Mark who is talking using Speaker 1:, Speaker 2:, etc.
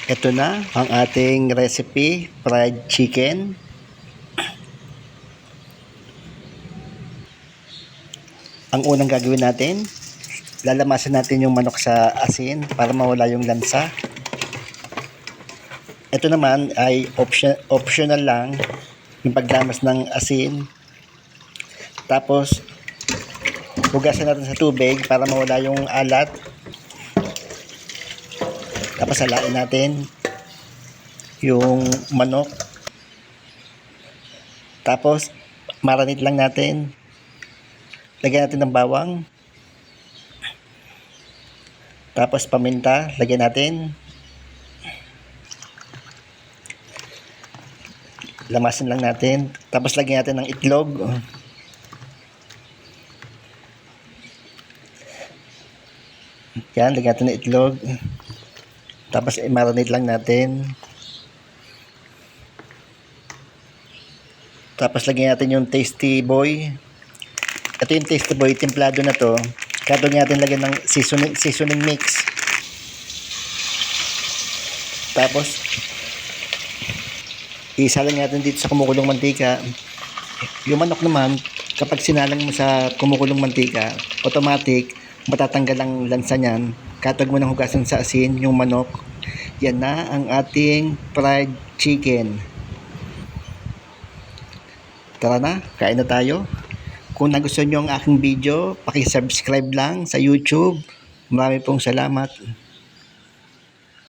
Speaker 1: Ito na ang ating recipe, fried chicken. Ang unang gagawin natin, lalamasin natin yung manok sa asin para mawala yung lansa. Ito naman ay optional lang yung paglamas ng asin. Tapos, hugasan natin sa tubig para mawala yung alat. Tapos salain natin yung manok. Tapos marinate lang natin. Lagyan natin ng bawang. Tapos paminta, lagyan natin. Lamasin lang natin. Tapos lagyan natin ng itlog. Yan, lagyan natin ng itlog. Tapos i-marinate lang natin. Tapos lagyan natin yung tasty boy. Ito yung tasty boy, templado na to. Kaya natin lagyan ng seasoning mix. Tapos isalang natin dito sa kumukulong mantika. Yung manok naman, kapag sinalang mo sa kumukulong mantika, automatic matatanggal ang lansa niyan. Katag mo ng hugasan sa asin yung manok. Yan na ang ating fried chicken. Tara na, kain na tayo. Kung nagustuhan nyo ang aking video, paki-subscribe lang sa YouTube. Marami pong salamat.